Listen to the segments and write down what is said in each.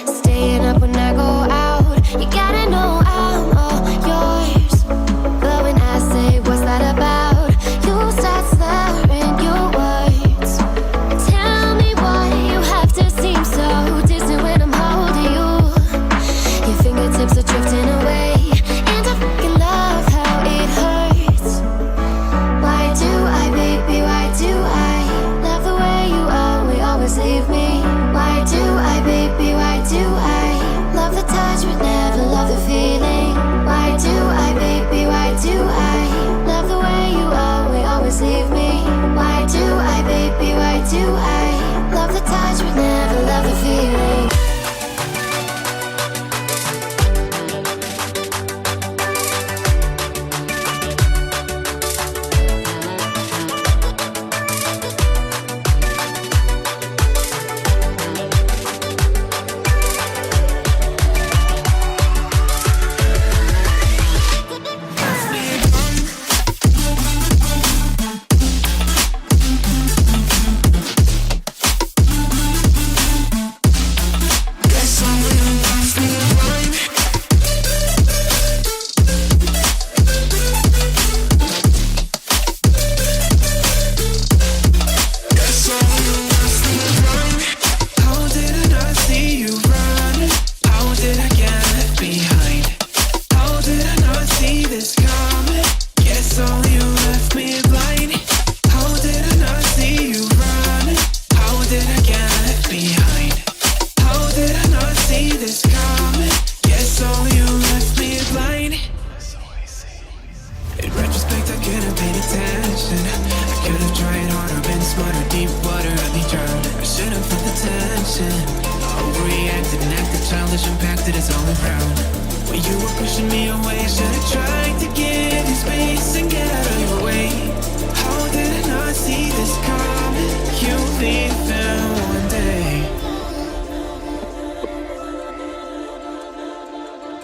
Staying up when I go out. You gotta know I'm all yours. But when I say what's that about, you start slurring your words. Tell me why you have to seem so distant when I'm holding you. Your fingertips are drifting away, and I fucking love how it hurts. Why do I, baby, why do I love the way you always leave me? Why do I, baby, why do I love the touch but never love the feeling? Why do I, baby, why do I love the way you always leave me? Why do I, baby, why do I love the touch but never love the feeling?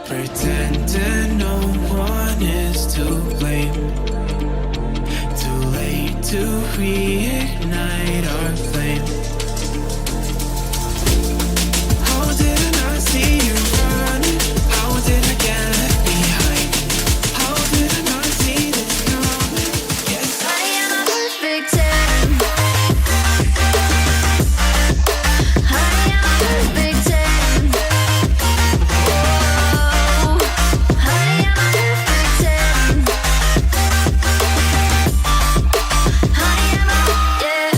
Pretending no one is to blame. Too late to reignite our flame. How did I not see you running? How did I get left behind? How did I not see this coming? Yes, I am a perfect 10. I am a perfect 10. Whoa, I am a perfect 10. I am a, yeah.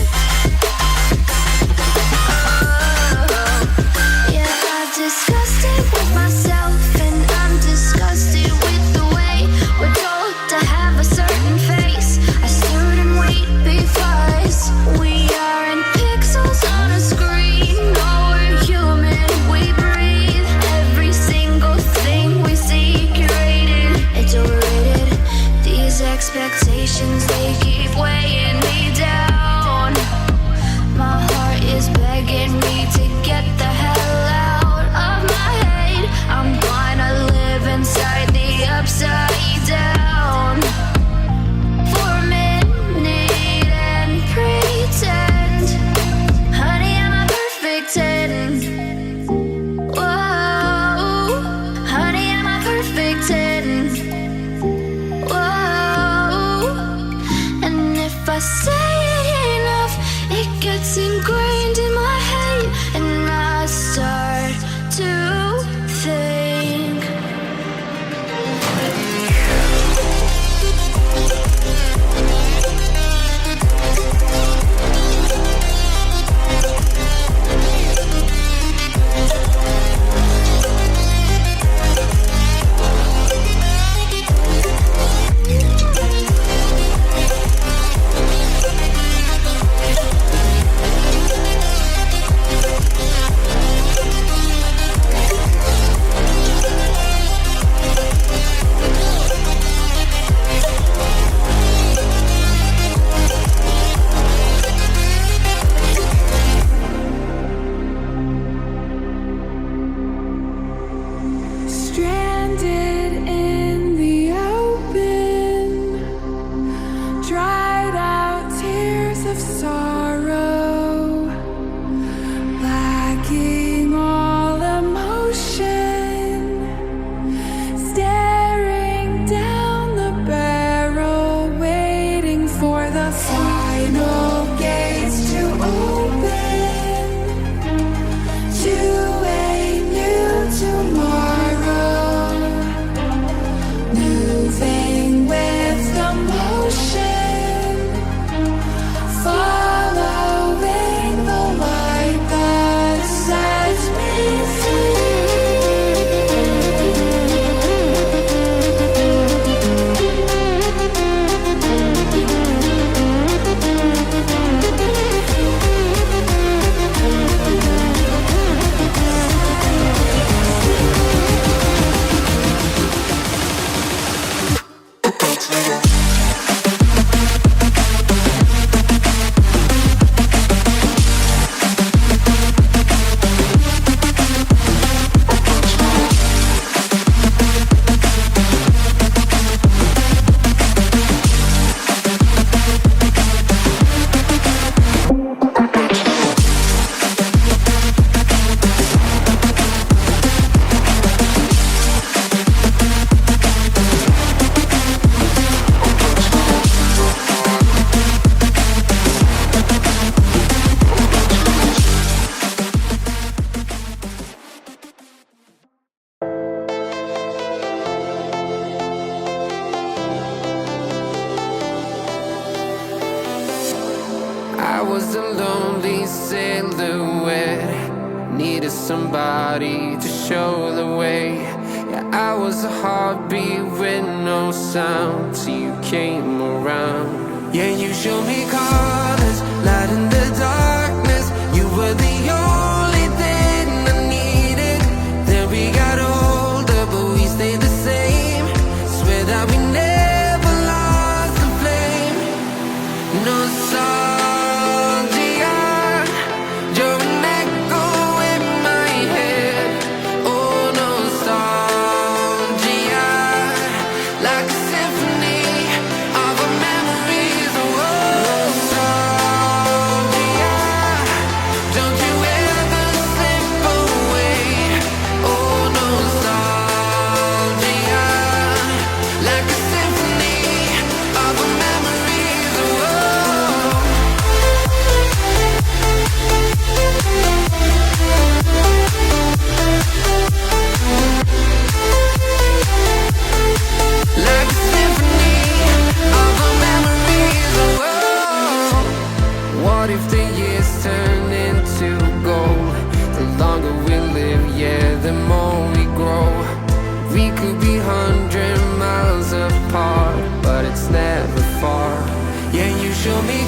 was a lonely silhouette. Needed somebody to show the way. Yeah, I was a heartbeat with no sound till you came around. Yeah, you showed me colors, light in the darkness. You were the only thing I needed. Then we got older, but we stayed the same. Swear that we never lost the flame. Nostalgia, you're an echo in my head. Oh, nostalgia, like a symphony of our memories. Oh, nostalgia, don't you ever slip away. Oh, nostalgia, like a symphony of our memories. Oh, like a symphony of our memories. Oh, what if the years turn into gold? The longer we live, yeah, the more we grow. We could be 100 miles apart, but it's never far. Yeah, you show me